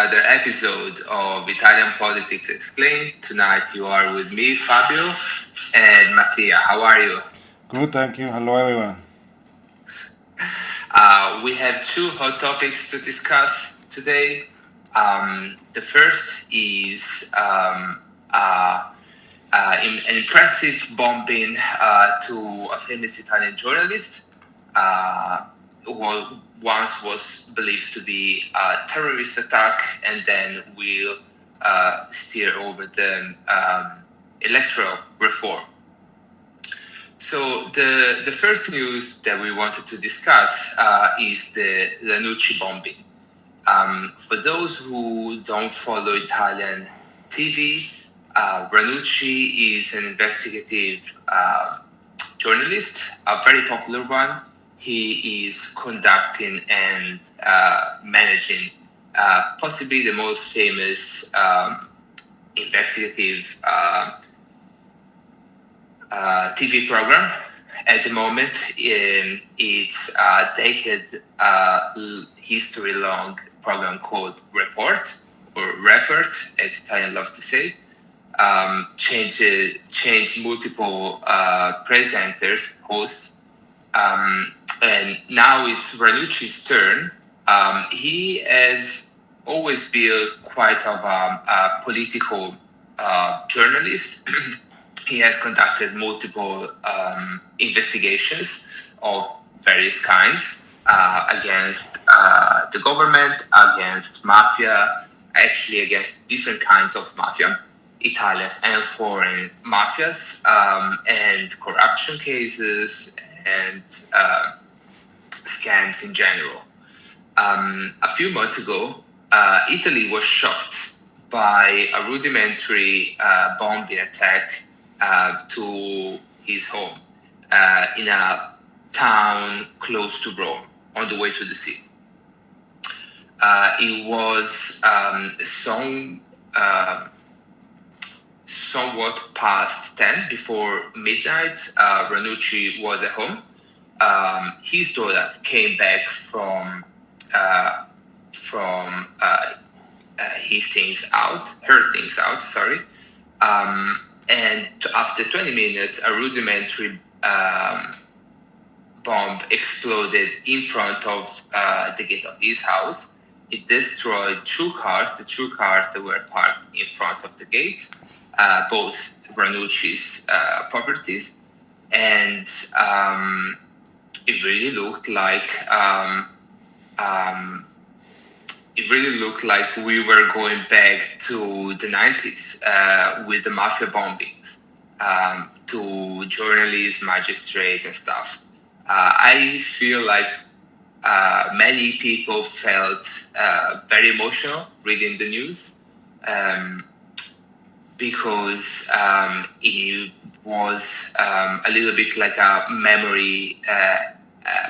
another episode of Italian Politics Explained. Tonight you are with me, Fabio and Mattia. How are you? Good, thank you. Hello, everyone. We have two hot topics to discuss today. The first is an impressive bombing to a famous Italian journalist who once was believed to be a terrorist attack, and then we'll steer over the electoral reform. So the first news that we wanted to discuss is the Ranucci bombing. For those who don't follow Italian TV, Ranucci is an investigative journalist, a very popular one. He is conducting and managing possibly the most famous investigative TV program at the moment. It's a decade history-long program called Report, or Report, as Italians love to say. Changed multiple presenters, hosts, and now it's Ranucci's turn. He has always been quite of a political journalist. He has conducted multiple investigations of various kinds against the government, against mafia, actually against different kinds of mafia, Italian and foreign mafias, and corruption cases and scams in general. A few months ago, Italy was shocked by a rudimentary bombing attack to his home in a town close to Rome, on the way to the sea. It was somewhat past 10, before midnight. Ranucci was at home. His daughter came back from her things out. Sorry. And after 20 minutes, a rudimentary bomb exploded in front of the gate of his house. It destroyed two cars that were parked in front of the gate, both Ranucci's properties, and it really looked like we were going back to the 90s with the mafia bombings, to journalists, magistrates, and stuff. I feel like many people felt very emotional reading the news, because it was a little bit like a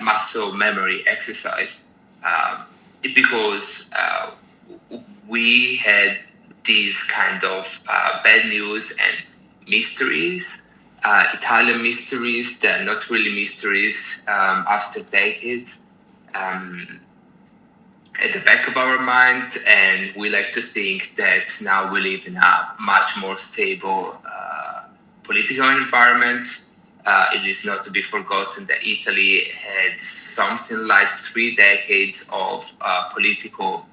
muscle memory exercise. Because we had these kind of bad news and mysteries, Italian mysteries that are not really mysteries after decades, at the back of our mind, and we like to think that now we live in a much more stable political environment. It is not to be forgotten that Italy had something like 3 decades of political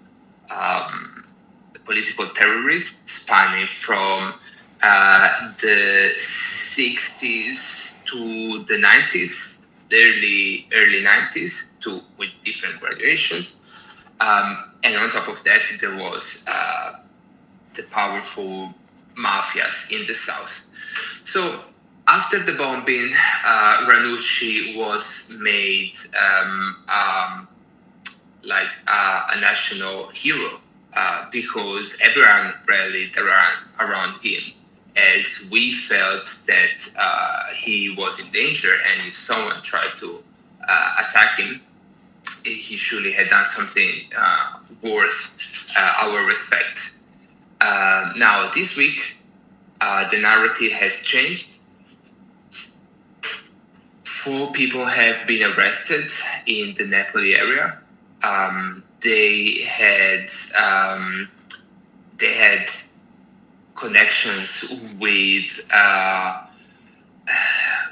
terrorism, spanning from the 60s to the 90s, early 90s, with different graduations. And on top of that, there was the powerful mafias in the south. So after the bombing, Ranucci was made like a national hero, because everyone rallied around him, as we felt that he was in danger, and if someone tried to attack him, he surely had done something worth our respect. Now, this week, the narrative has changed. 4 people have been arrested in the Napoli area. they had connections with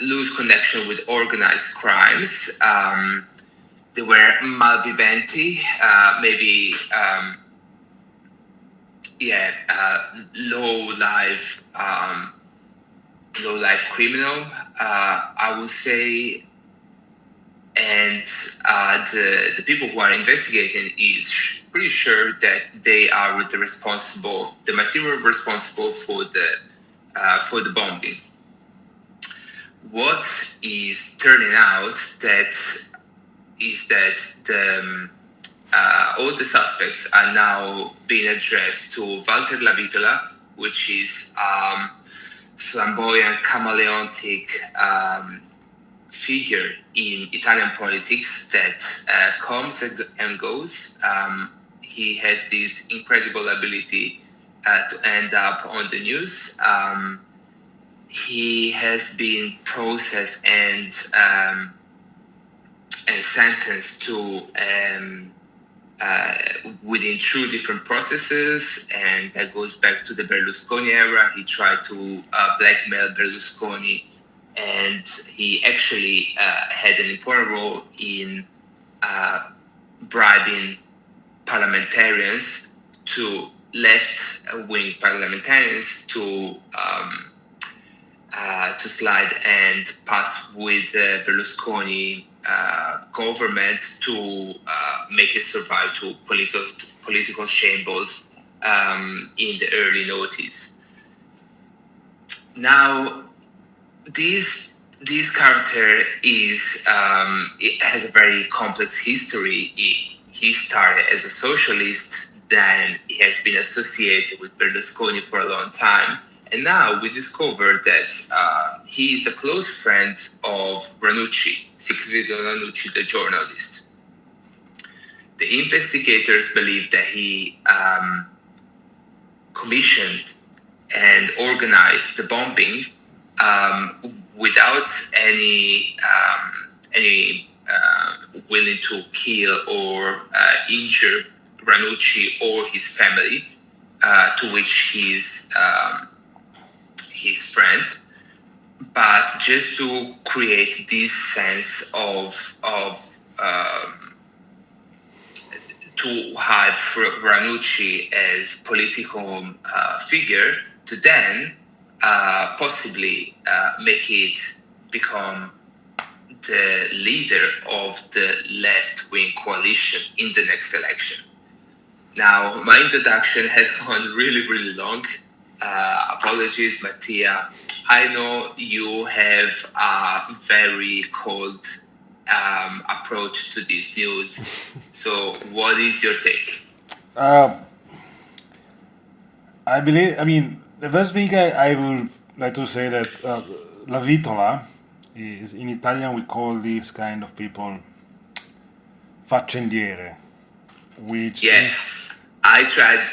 loose connection with organized crimes. They were malviventi, maybe low life criminal, I would say. And the people who are investigating is pretty sure that they are the material responsible for the bombing. What is turning out that all the suspects are now being addressed to Walter Lavitola, which is flamboyant, chameleontic figure in Italian politics that comes and goes. He has this incredible ability to end up on the news. He has been processed and sentenced to within 2 different processes, and that goes back to the Berlusconi era. He tried to blackmail Berlusconi, and he actually had an important role in bribing parliamentarians, to left-wing parliamentarians, to slide and pass with the Berlusconi government to make it survive to political shambles in the early noughties. Now, this character it has a very complex history. He started as a socialist, then he has been associated with Berlusconi for a long time, and now we discovered that he is a close friend of Ranucci, Sigfrido Ranucci, the journalist. The investigators believe that he commissioned and organized the bombing without any willing to kill or injure Ranucci or his family, to which he's his friend, but just to create this sense of to hype Ranucci as political figure, to then possibly make it become the leader of the left-wing coalition in the next election. Now, my introduction has gone really, really long. Apologies, Mattia. I know you have a very cold approach to this news. So, what is your take? The first thing I would like to say that La Vitola is, in Italian, we call these kind of people faccendiere, which is... I tried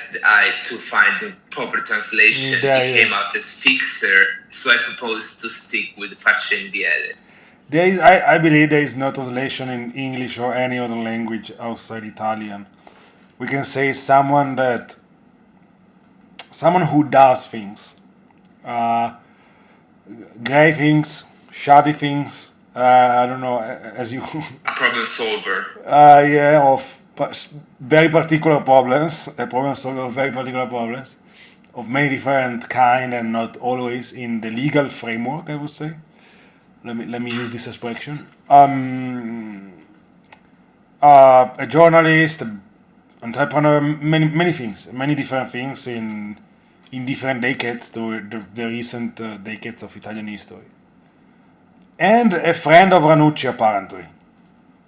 to find the proper translation. It came out as fixer, so I proposed to stick with faccendiere. I believe there is no translation in English or any other language outside Italian. We can say someone who does things, great things, shoddy things. I don't know, as you... a problem solver. Of very particular problems, a problem solver of very particular problems, of many different kind, and not always in the legal framework, I would say. Let me use this expression. A journalist, entrepreneur, many things, many different things in different decades, to the recent decades of Italian history. And a friend of Ranucci, apparently.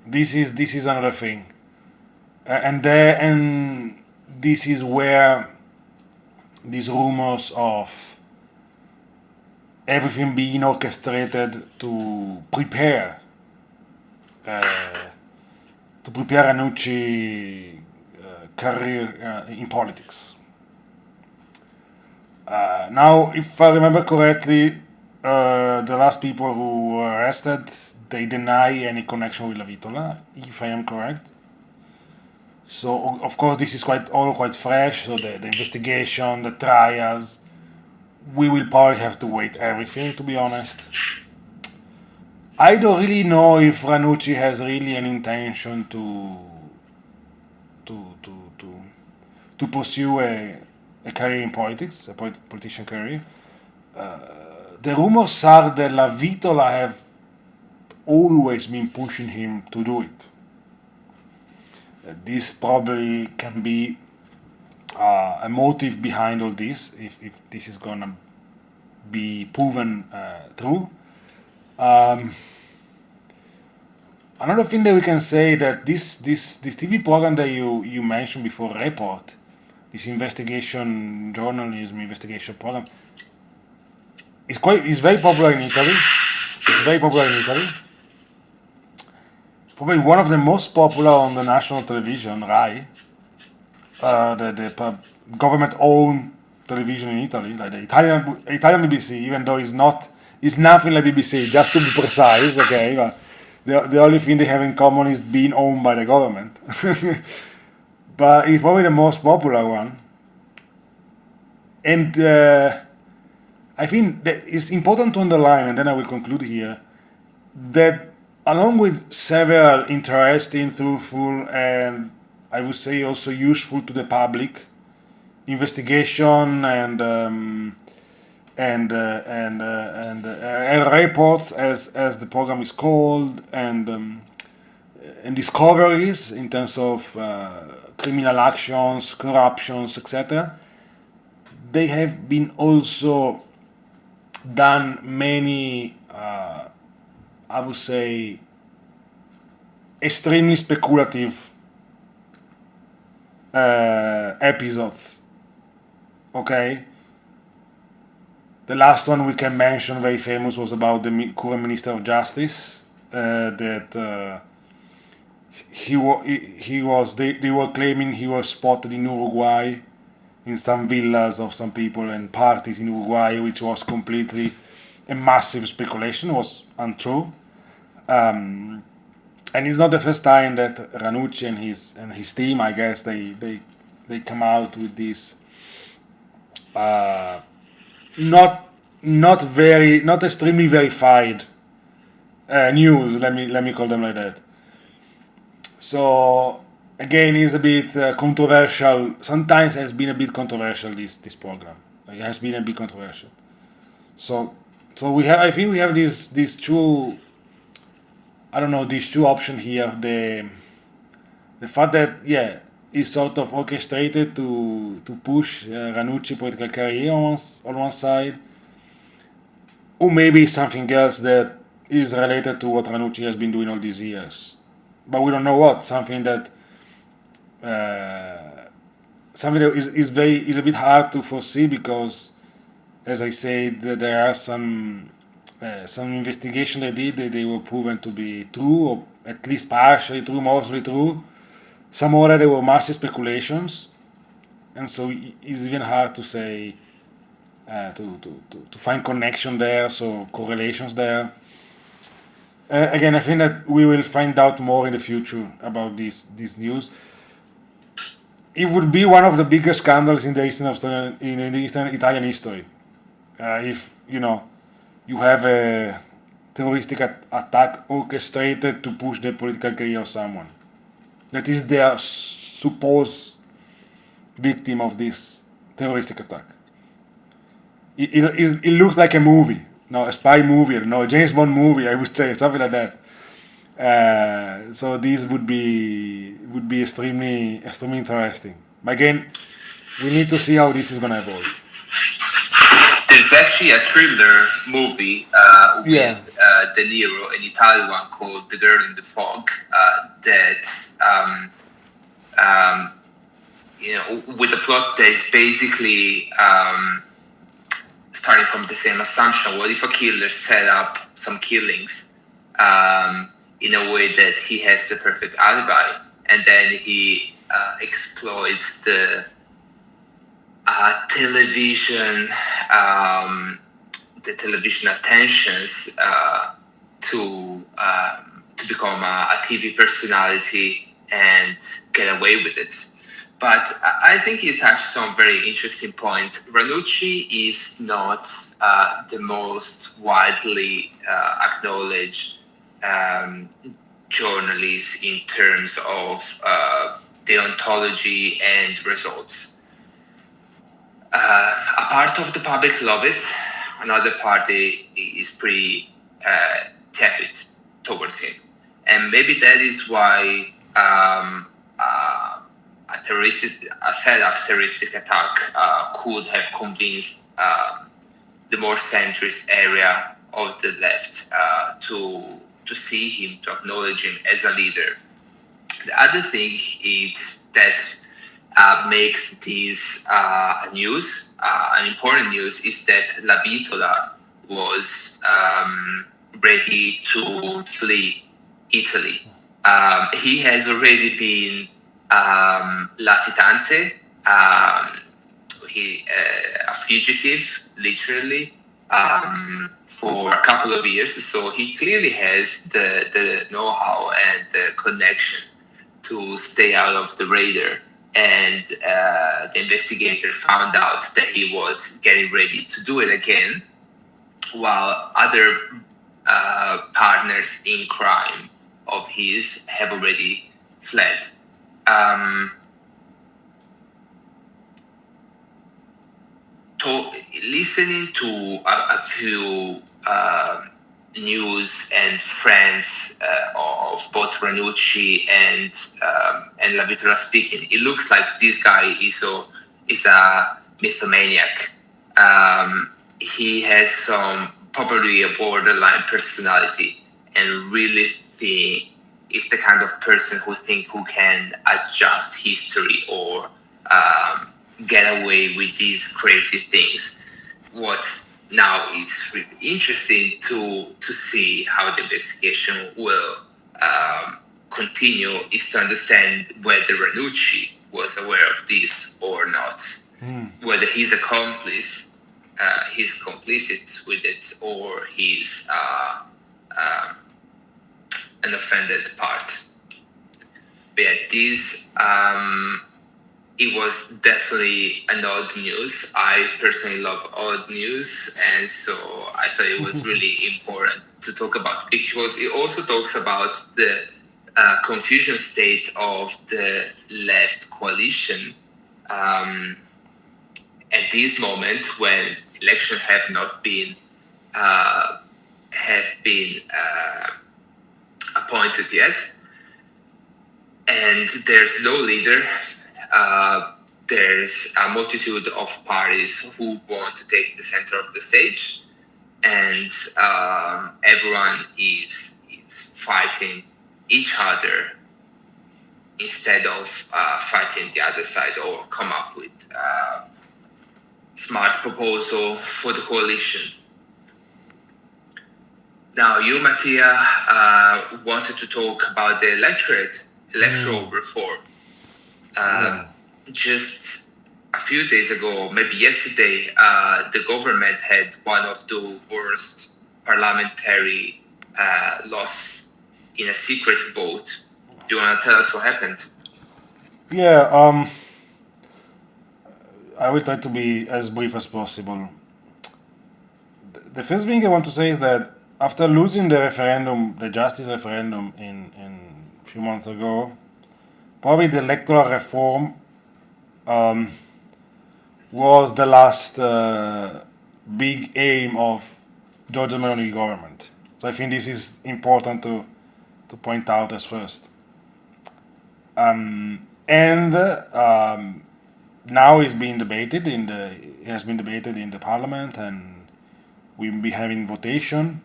This is another thing. And this is where these rumors of everything being orchestrated to prepare Ranucci career in politics. Now, if I remember correctly, the last people who were arrested, they deny any connection with La Vitola, if I am correct. So of course this is quite fresh. So the investigation, the trials, we will probably have to wait everything, to be honest. I don't really know if Ranucci has really an intention to to to to pursue a career in politics, a politician career. The rumors are that La Vitola have always been pushing him to do it. This probably can be a motive behind all this, if this is gonna be proven true. Another thing that we can say that this TV program that you mentioned before, Report, this investigation journalism investigation program, is very popular in Italy. It's very popular in Italy. Probably one of the most popular on the national television, Rai, the government-owned television in Italy, like the Italian BBC, even though it's nothing like BBC, just to be precise, okay. But the only thing they have in common is being owned by the government. But it's probably the most popular one, and I think that it's important to underline, and then I will conclude here, that along with several interesting, truthful, and I would say also useful to the public investigation and reports, as the program is called, and discoveries in terms of criminal actions, corruptions, etc. They have been also done many, I would say, extremely speculative episodes. Okay, the last one we can mention, very famous, was about the current Minister of Justice. That he was they were claiming he was spotted in Uruguay in some villas of some people and parties in Uruguay, which was completely a massive speculation, was untrue. And it's not the first time that Ranucci and his team, I guess, they come out with this not extremely verified news. Let me call them like that. So again, it's a bit controversial. Sometimes has been a bit controversial. This program, it has been a bit controversial. So I think we have these two, I don't know, these two options here. The fact that, yeah, it's sort of orchestrated to push Ranucci political career on one side, or maybe something else that is related to what Ranucci has been doing all these years, but we don't know what. Something that is a bit hard to foresee, because, as I said, there are some investigation they did that they were proven to be true, or at least partially true, mostly true. Some other, they were massive speculations, and so it's even hard to say, to find connection there, so correlations there. Again, I think that we will find out more in the future about this news. It would be one of the biggest scandals in the eastern Italian history, if you have a terroristic attack orchestrated to push the political career of someone that is their supposed victim of this terroristic attack. It looks like a movie, no, a spy movie, no, a James Bond movie, I would say, something like that. So this would be extremely interesting. But again, we need to see how this is gonna evolve. There's actually a thriller movie Yeah. with De Niro, an Italian one called The Girl in the Fog, that with a plot that is basically starting from the same assumption. What if a killer set up some killings in a way that he has the perfect alibi, and then he exploits the television attentions to become a TV personality and get away with it. But I think you touched on a very interesting point. Ranucci is not the most widely acknowledged journalist in terms of deontology and results. A part of the public love it, another party is pretty tepid towards him. And maybe that is why a set-up terroristic attack could have convinced the more centrist area of the left to see him, to acknowledge him as a leader. The other thing is that makes this news, an important news, is that La Vitola was ready to flee Italy. He has already been latitante, a fugitive, literally, for a couple of years. So he clearly has the know-how and the connection to stay out of the radar. And the investigator found out that he was getting ready to do it again, while other partners in crime of his have already fled. Listening to a few news and friends of both Ranucci and La Vitola speaking, it looks like this guy is a mythomaniac. He has probably a borderline personality, and really think is the kind of person who can adjust history or get away with these crazy things. What now is really interesting to see how the investigation will continue is to understand whether Ranucci was aware of this or not, whether he's accomplice, he's complicit with it, or he's an offended part. But yeah, this it was definitely an odd news. I personally love odd news, and so I thought it was really important to talk about, because it also talks about the confusion state of the left coalition at this moment when elections have not been appointed yet, and there's no leader. There's a multitude of parties who want to take the center of the stage, and everyone is fighting each other instead of fighting the other side or come up with a smart proposal for the coalition. Now, you, Mattia, wanted to talk about the electoral reform. Just a few days ago, maybe yesterday, the government had one of the worst parliamentary loss in a secret vote. Do you want to tell us what happened? Yeah, I will try to be as brief as possible. The first thing I want to say is that after losing the referendum, the justice referendum in a few months ago, probably the electoral reform was the last big aim of Giorgia Meloni government. So I think this is important to point out as first. And now it's being debated it has been debated in the parliament, and we'll be having votation.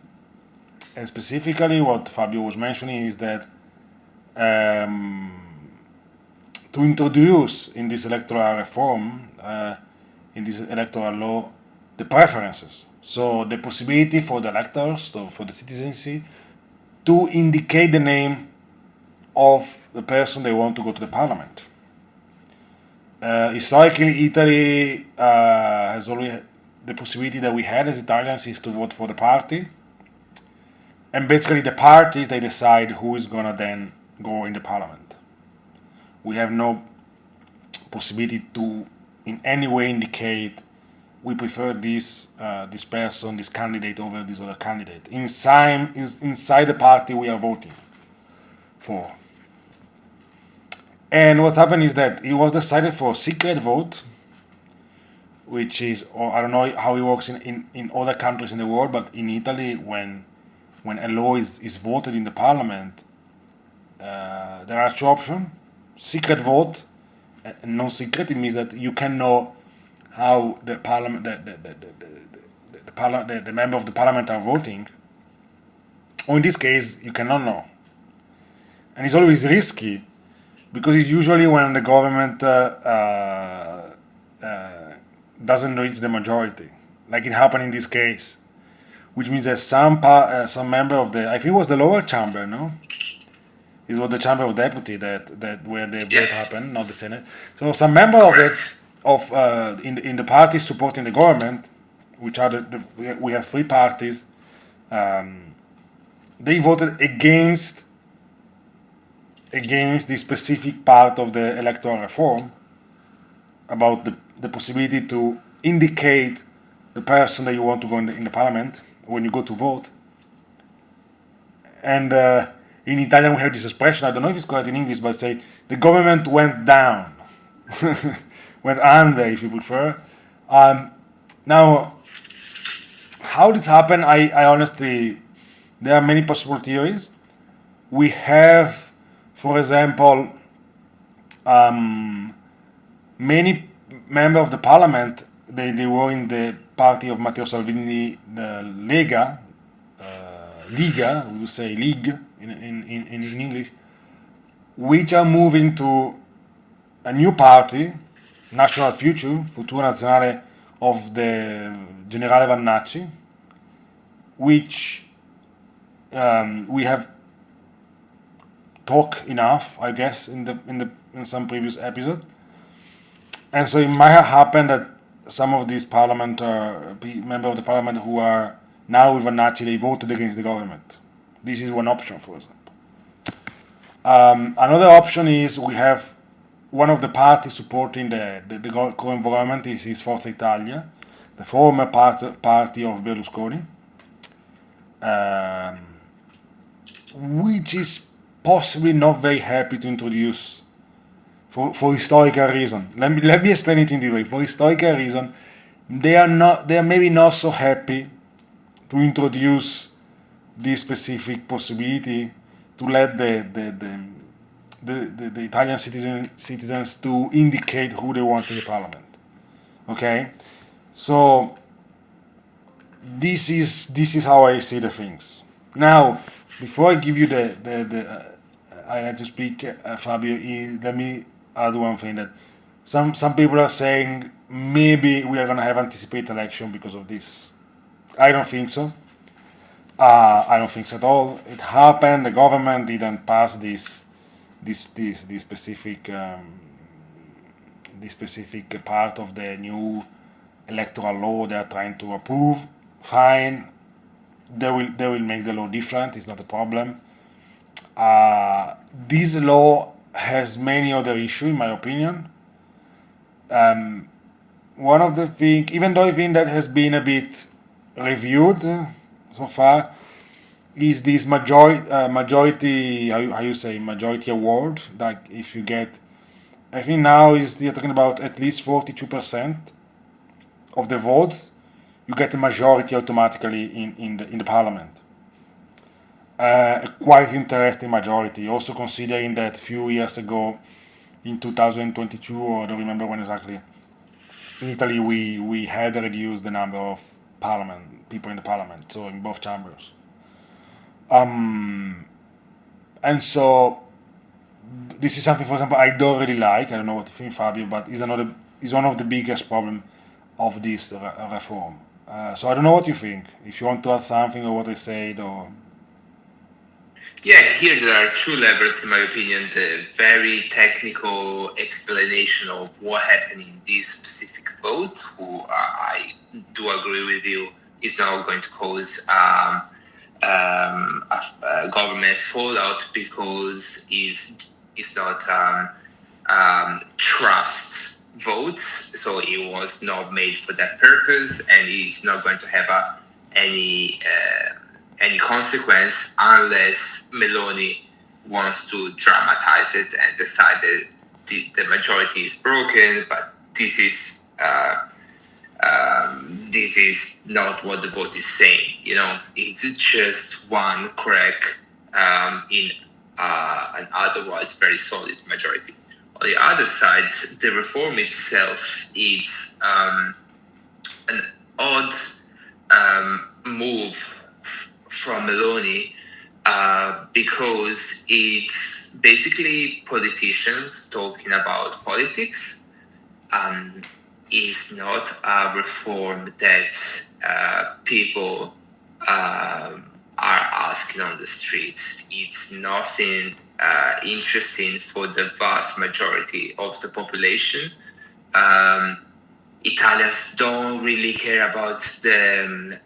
And specifically, what Fabio was mentioning is that to introduce in this electoral reform, in this electoral law, the preferences. So the possibility for the electors, so for the citizenry, to indicate the name of the person they want to go to the parliament. Historically, Italy has always the possibility that we had as Italians is to vote for the party, and basically the parties they decide who is gonna then go in the parliament. we have no possibility to in any way indicate we prefer this person, this candidate over this other candidate. Inside the party we are voting for. And what happened is that it was decided for a secret vote, which is, or I don't know how it works in other countries in the world, but in Italy, when a law is voted in the parliament, there are two options: secret vote and non-secret. It means that you can know how the parliament, the member of the parliament are voting, or in this case, you cannot know, and it's always risky because it's usually when the government doesn't reach the majority, like it happened in this case, which means that some member of the, I think it was the lower chamber, no, it was the Chamber of Deputies that where the Yeah, vote happened, not the Senate. So some member of it correct. in the parties supporting the government, which are we have three parties, they voted against the specific part of the electoral reform about the possibility to indicate the person that you want to go in the parliament when you go to vote. And in Italian we have this expression, I don't know if it's correct in English, but say the government went down, went under, if you prefer. Now, how this happened, I honestly, there are many possible theories. We have, for example, many members of the parliament, they were in the party of Matteo Salvini, the Liga, we would say League in English, which are moving to a new party, National Future, Futuro Nazionale of the Generale Vannacci, which we have talked enough, I guess, in some previous episode. And so it might have happened that some of these members of the parliament who are now with Vannacci, they voted against the government. This is one option, for example. Another option is we have one of the parties supporting the current government is Forza Italia, the former party of Berlusconi, which is possibly not very happy to introduce for historical reason. Let me explain it in this way. For historical reason, they are maybe not so happy to introduce this specific possibility to let the Italian citizens to indicate who they want in the parliament. Okay, so this is how I see the things. Now, before I give you I like to speak, Fabio. Let me add one thing that some people are saying maybe we are gonna have anticipated election because of this. I don't think so. I don't think so at all. It happened. The government didn't pass this specific part of the new electoral law they are trying to approve. Fine, they will make the law different. It's not a problem. This law has many other issues, in my opinion. One of the things, even though I think that has been a bit reviewed so far, is this majority how you say majority award. Like if you get, I think now you're talking about at least 42% of the votes, you get a majority automatically in the parliament. A quite interesting majority. Also considering that few years ago, in 2022, or I don't remember when exactly, in Italy we had reduced the number of people in the parliament, so in both chambers. And so this is something, for example, I don't really like. I don't know what you think, Fabio, but is one of the biggest problem of this reform. So I don't know what you think. If you want to add something or what I said, or Yeah, here there are two levels, in my opinion. The very technical explanation of what happened in this specific vote, who I do agree with you, is now going to cause a government fallout because it's not trust votes, so it was not made for that purpose, and it's not going to have any consequence unless Meloni wants to dramatize it and decide that the majority is broken. But this is not what the vote is saying. It's just one crack in an otherwise very solid majority. On the other side, the reform itself is an odd move from Meloni because it's basically politicians talking about politics. Is not a reform that people are asking on the streets. It's nothing interesting for the vast majority of the population. Italians don't really care about the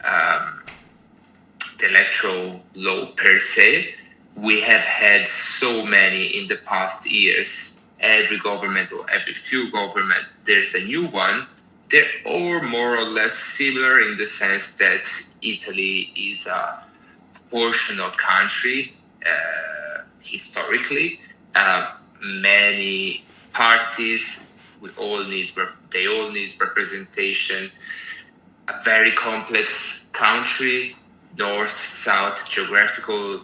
electoral law per se. We have had so many in the past years. Every government or every few government, there's a new one. They're all more or less similar in the sense that Italy is a proportional country historically. Many parties, they all need representation. A very complex country, north, south, geographical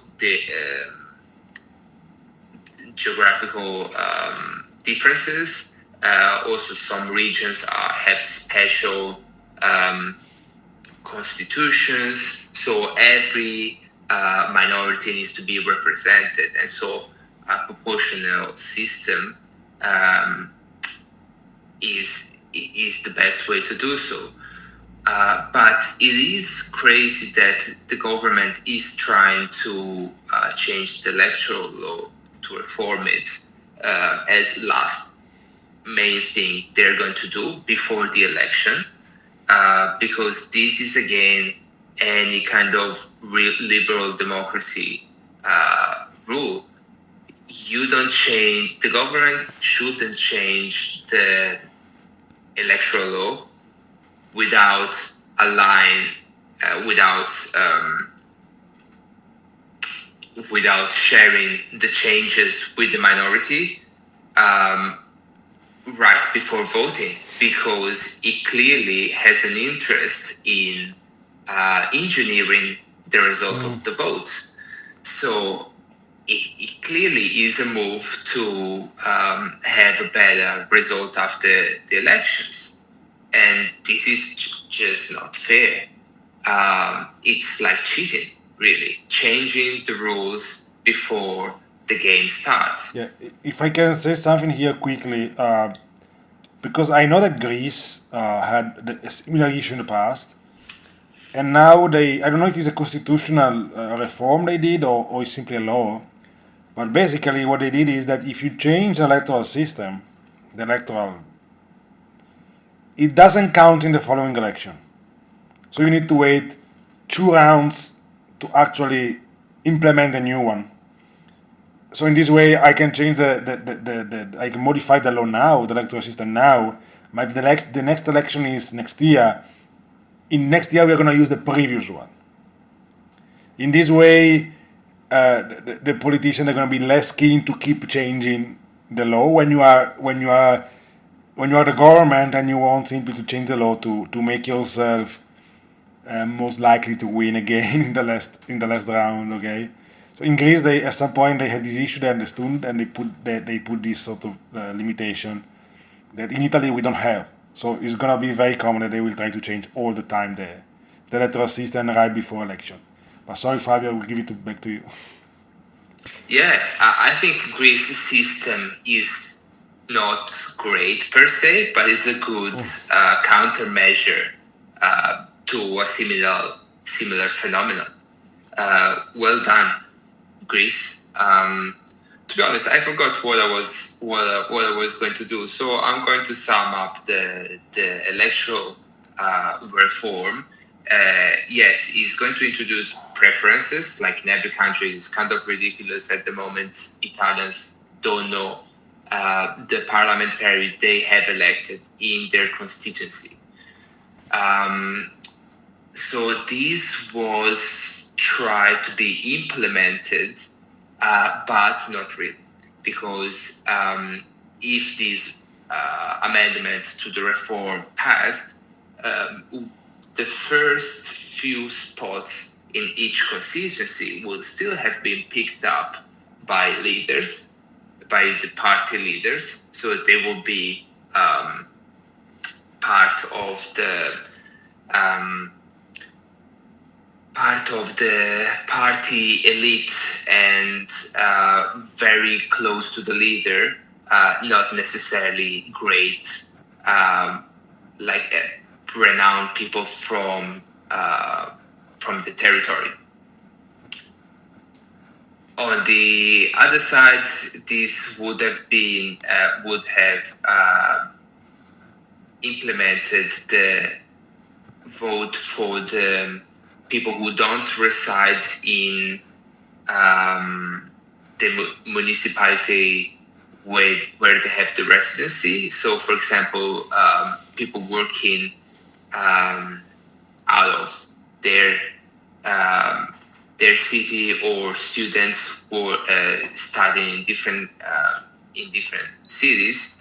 differences. Also, some regions have special constitutions, so every minority needs to be represented, and so a proportional system is the best way to do so. But it is crazy that the government is trying to change the electoral law to reform it as last main thing they're going to do before the election, because this is again any kind of liberal democracy rule. The government shouldn't change the electoral law without a line, without sharing the changes with the minority right before voting, because it clearly has an interest in engineering the result of the vote. So it clearly is a move to have a better result after the elections. And this is just not fair. It's like cheating, really, changing the rules before the game starts. Yeah, if I can say something here quickly, because I know that Greece had a similar issue in the past, and now I don't know if it's a constitutional reform they did or it's simply a law, but basically what they did is that if you change the electoral system, the electoral, it doesn't count in the following election. So you need to wait 2 rounds to actually implement a new one. So in this way, I can change I can modify the law now, the electoral system now. Maybe the next election is next year. In next year, we're going to use the previous one. In this way, the politicians are going to be less keen to keep changing the law when you are the government and you want simply to change the law to make yourself most likely to win again in the last round. Okay. So in Greece, at some point they had this issue. They understood and they put this sort of limitation that in Italy we don't have. So it's gonna be very common that they will try to change all the time the electoral system right before election. But sorry, Fabio, I will give it back to you. Yeah, I think Greece's system is not great per se, but it's a good countermeasure to a similar phenomenon. Well done, Greece. To be honest, I forgot what I was going to do. So I'm going to sum up the electoral reform. Yes, it's going to introduce preferences, like in every country. It's kind of ridiculous at the moment. Italians don't know the parliamentary they have elected in their constituency. So this was tried to be implemented, but not really, because if this amendment to the reform passed, the first few spots in each constituency would still have been picked up by leaders, by the party leaders, so they will be part of the party elite and very close to the leader, not necessarily great, renowned people from the territory. On the other side, this would have implemented the vote for the people who don't reside in the municipality where they have the residency. So, for example, people working out of their city, or students who studying in different cities.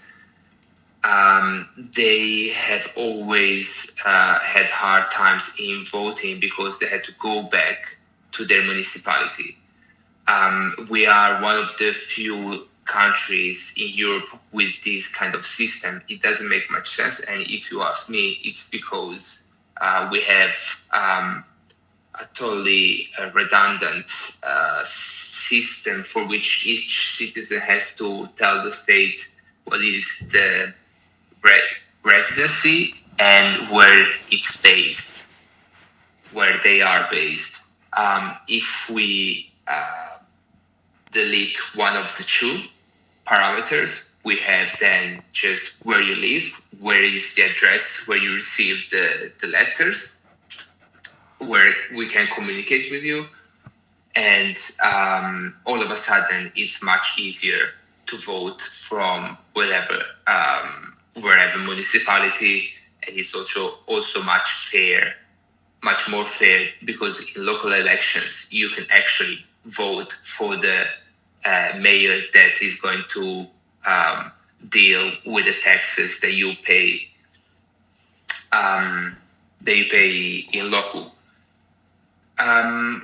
They have always had hard times in voting because they had to go back to their municipality. We are one of the few countries in Europe with this kind of system. It doesn't make much sense, and if you ask me, it's because we have a totally redundant system for which each citizen has to tell the state what is the residency and where it's based, where they are based. If we delete one of the two parameters, we have then just where you live, where is the address where you receive the letters, where we can communicate with you, and all of a sudden it's much easier to vote from wherever municipality, and it's also much more fair, because in local elections you can actually vote for the mayor that is going to deal with the taxes that you pay in local.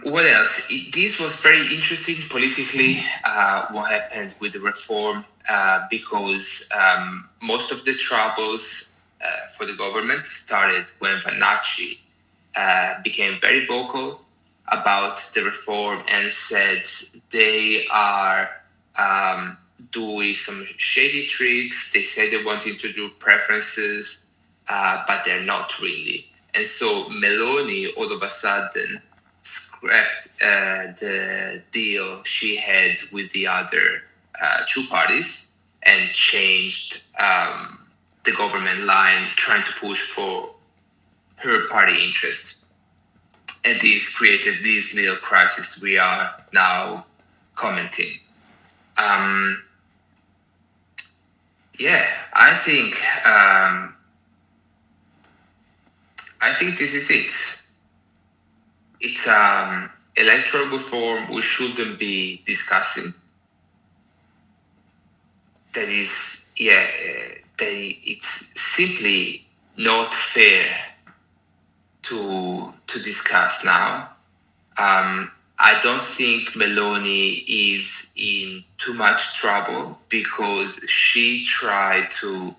What else? This was very interesting politically, what happened with the reform, because most of the troubles for the government started when Ranucci became very vocal about the reform and said they are doing some shady tricks. They said they wanted to do preferences, but they're not really. And so Meloni all of a sudden scrapped the deal she had with the other two parties and changed the government line, trying to push for her party interest. And this created this little crisis we are now commenting. I think this is it. It's electoral reform we shouldn't be discussing. That is, it's simply not fair to discuss now. I don't think Meloni is in too much trouble because she tried to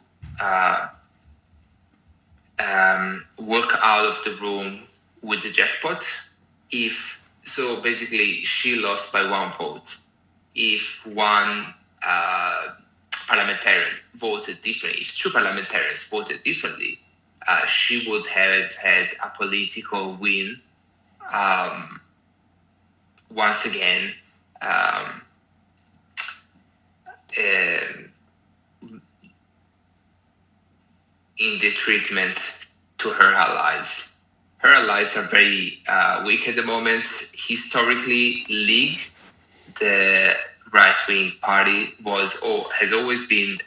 walk out of the room with the jackpot. So basically, she lost by one vote. If one parliamentarian voted differently, if two parliamentarians voted differently, she would have had a political win. Once again, in the treatment to her allies. Her allies are very weak at the moment. Historically, League, the right-wing party has always been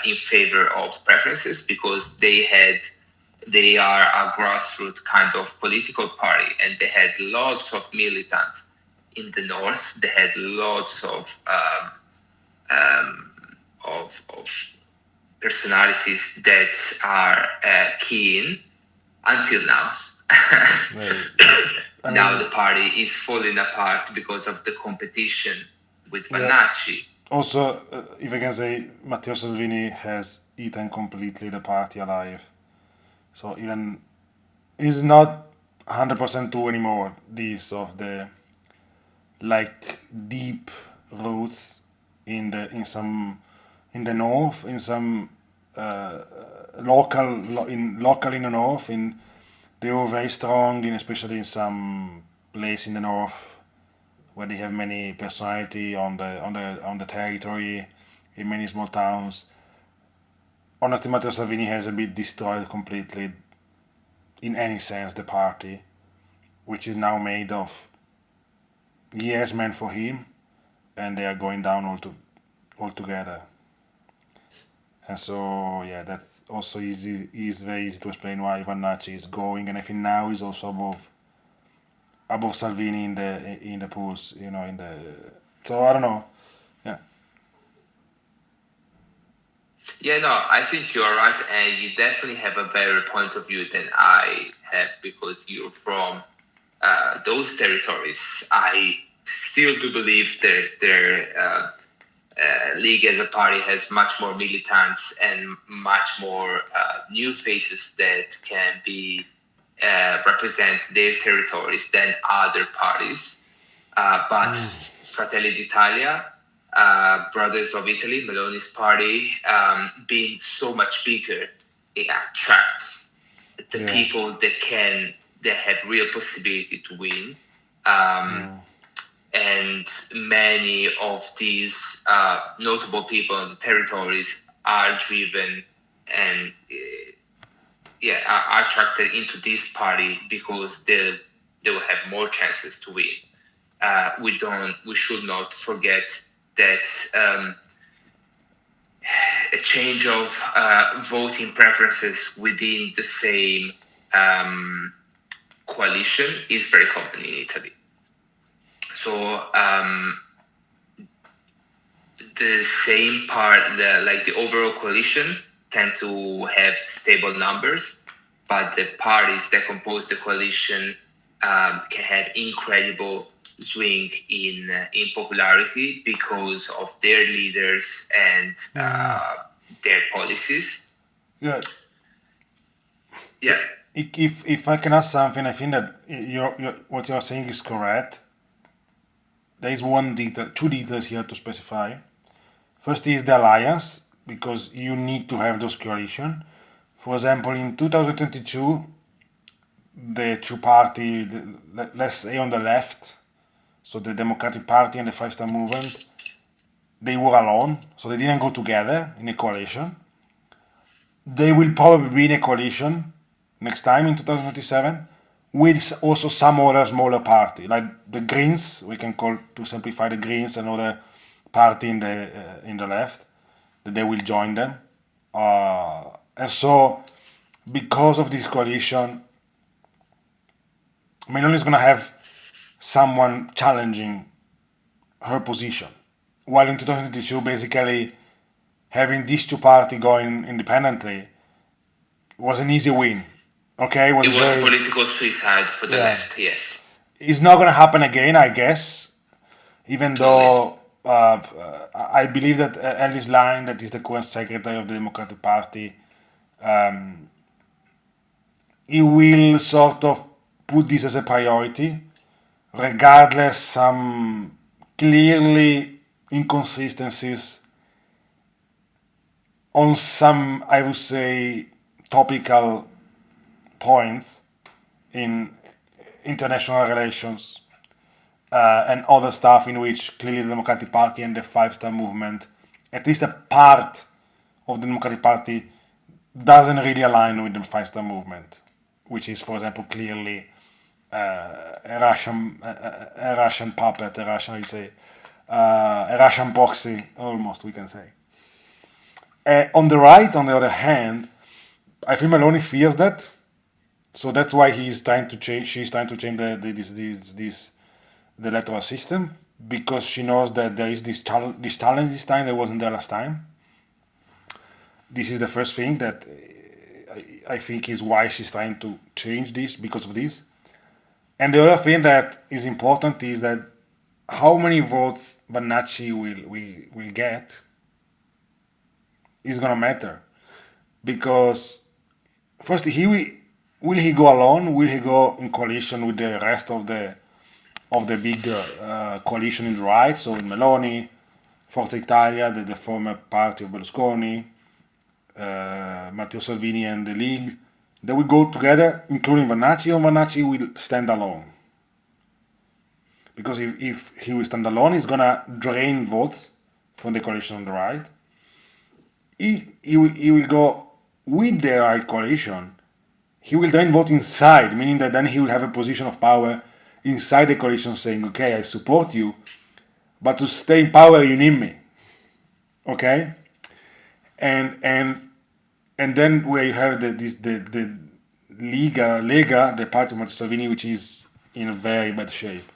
in favor of preferences because they are a grassroots kind of political party, and they had lots of militants in the north. They had lots of personalities that are keen until now. Now the party is falling apart because of the competition with Ranucci. Also, if I can say, Matteo Salvini has eaten completely the party alive. So even it's not 100% true anymore. These of the like deep roots in the north, in some local in the north. They were very strong, especially in some place in the north where they have many personality on the territory in many small towns. Honestly, Matteo Salvini has a bit destroyed completely, in any sense, the party, which is now made of yes men for him, and they are going down altogether. And so yeah, that's also easy. Is very easy to explain why Ivannaci is going, and I think now is also above Salvini in the polls. So I don't know. Yeah. Yeah, no, I think you're right, and you definitely have a better point of view than I have because you're from those territories. I still do believe their league as a party has much more militants and much more new faces that can be represent their territories than other parties. But Fratelli d'Italia, Brothers of Italy, Meloni's party, being so much bigger, it attracts the people that have real possibility to win. And many of these notable people in the territories are driven and are attracted into this party because they will have more chances to win. We should not forget that a change of voting preferences within the same coalition is very common in Italy. So the same part, the overall coalition, tend to have stable numbers, but the parties that compose the coalition can have incredible swing in popularity because of their leaders and their policies. Yeah. Yeah. If I can ask something, I think that what you're saying is correct. There is two details here to specify. First is the alliance, because you need to have those coalition. For example, in 2022, the two party, let's say on the left, so the Democratic Party and the Five Star Movement, they were alone, so they didn't go together in a coalition. They will probably be in a coalition next time in 2027 with also some other smaller party, like the Greens. We can call, to simplify, the Greens, another party in the left, that they will join them. And so, because of this coalition, Meloni is gonna have someone challenging her position. While in 2022, basically, having these two parties going independently was an easy win. Okay, it was political suicide for the left. Yes, it's not gonna happen again, I guess. Even though I believe that Ellis Line, that is the current secretary of the Democratic Party, he will sort of put this as a priority, regardless some clearly inconsistencies on some, I would say, topical points in international relations and other stuff in which clearly the Democratic Party and the Five Star Movement, at least a part of the Democratic Party, doesn't really align with the Five Star Movement, which is, for example, clearly a Russian puppet, a Russian, I would say, a Russian proxy, almost, we can say. On the right, on the other hand, I think Meloni fears that, so that's why he's trying to change. She's trying to change the electoral system, because she knows that there is this challenge this time that wasn't there last time. This is the first thing that I think is why she's trying to change this, because of this. And the other thing that is important is that how many votes Bannacci will get is gonna matter, because first will he go alone? Will he go in coalition with the rest of the big coalition in the right? So in Meloni, Forza Italia, the former party of Berlusconi, Matteo Salvini and the League, they will go together, including Vannacci, or Vannacci will stand alone. Because if he will stand alone, he's gonna drain votes from the coalition on the right. If he will go with the right coalition, he will drain votes inside, meaning that then he will have a position of power inside the coalition saying, okay, I support you, but to stay in power, you need me. Okay? And then where you have the Lega, the party of Matteo Salvini, which is in very bad shape.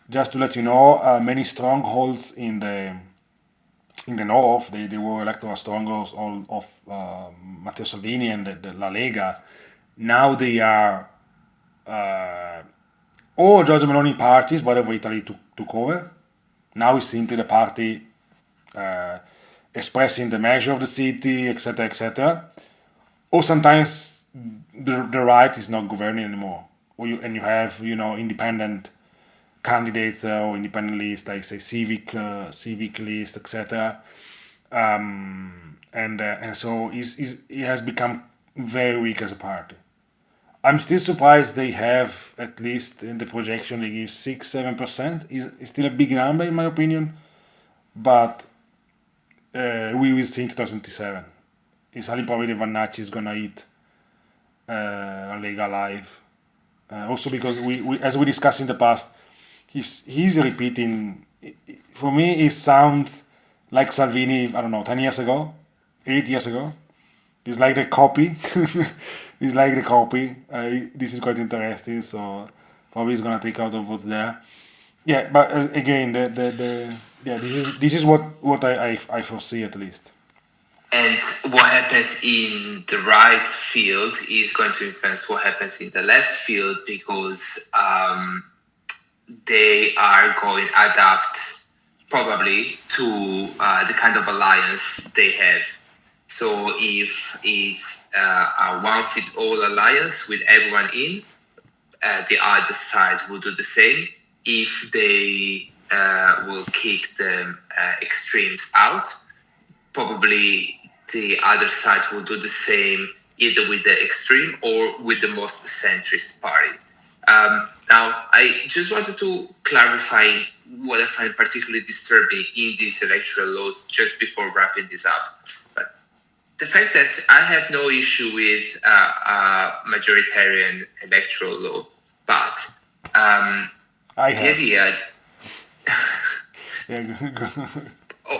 Just to let you know, many strongholds in the north, they were electoral strongholds of Matteo Salvini and the La Lega. Now they are all Giorgia Meloni parties, whatever Italy took over. Now it's simply the party expressing the measure of the city, etc., etc. Or sometimes the right is not governing anymore, and you have independent candidates or independent lists, like say civic list, etc. And so it has become very weak as a party. I'm still surprised they have, at least in the projection, they give 6-7%. Is still a big number in my opinion, but we will see in 2027. It's highly probably Vannacci is gonna eat Lega alive. Also because we as we discussed in the past, he's repeating. For me, it sounds like Salvini. I don't know, 10 years ago, 8 years ago. It's like the copy. It's like the copy. This is quite interesting. So probably he's gonna take out of what's there. Yeah, but again, this is what I foresee, at least. And what happens in the right field is going to influence what happens in the left field, because they are going to adapt probably to the kind of alliance they have. So if it's a one-fit-all alliance with everyone in, the other side will do the same. If they will kick the extremes out, probably the other side will do the same, either with the extreme or with the most centrist party. Now, I just wanted to clarify what I find particularly disturbing in this electoral law just before wrapping this up. But the fact that I have no issue with a majoritarian electoral law, but the idea...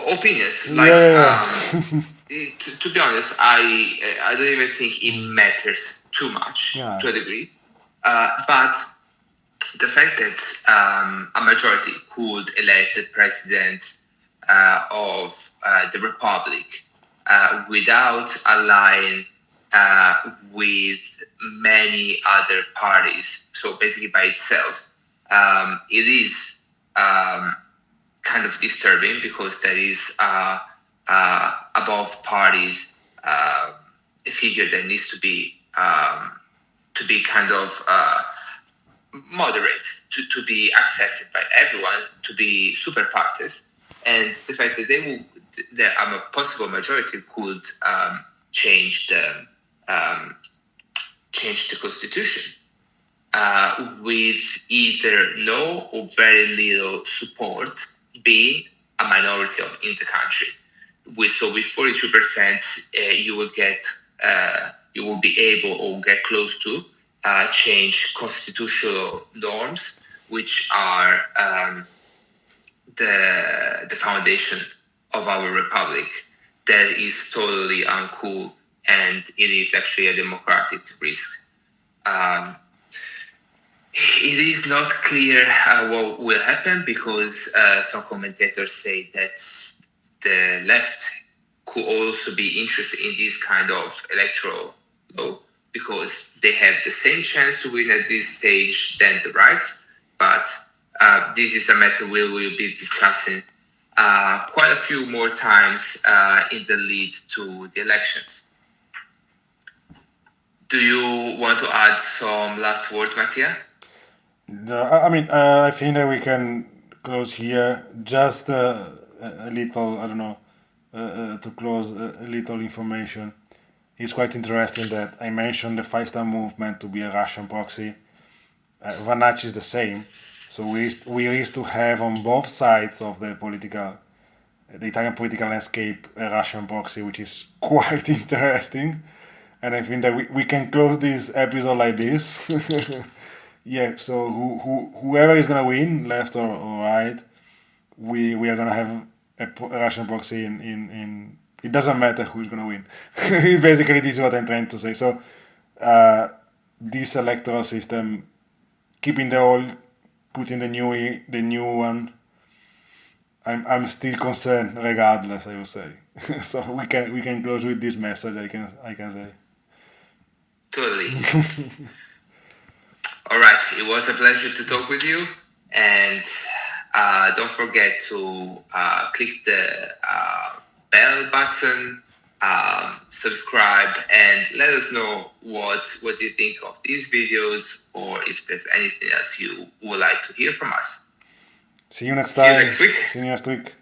opinions, like to be honest, I don't even think it matters too much to a degree, but the fact that a majority could elect the president of the republic without allying with many other parties, so basically by itself, it is kind of disturbing, because there is above parties a figure that needs to be kind of moderate, to be accepted by everyone, to be super parties, and the fact that that a possible majority could change the constitution with either no or very little support, being a minority in the country. So with 42%, you will be able, or get close to, change constitutional norms, which are the foundation of our republic. That is totally uncool, and it is actually a democratic risk. It is not clear what will happen because some commentators say that the left could also be interested in this kind of electoral law because they have the same chance to win at this stage than the right. But this is a matter we will be discussing quite a few more times in the lead to the elections. Do you want to add some last word, Mattia? I think that we can close here. Just a little, I don't know, to close a little information. It's quite interesting that I mentioned the Five-Star Movement to be a Russian proxy. Ranucci is the same. So we used to have on both sides of the Italian political landscape, a Russian proxy, which is quite interesting. And I think that we can close this episode like this. Yeah, so whoever is gonna win, left or right, we are gonna have a Russian proxy in it doesn't matter who's gonna win. Basically, this is what I'm trying to say. So this electoral system, keeping the old, putting the new one, I'm still concerned regardless, I would say. So we can close with this message. I can say. Totally. All right, it was a pleasure to talk with you, and don't forget to click the bell button, subscribe, and let us know what you think of these videos, or if there's anything else you would like to hear from us. See you next See you time. next week. See you next week.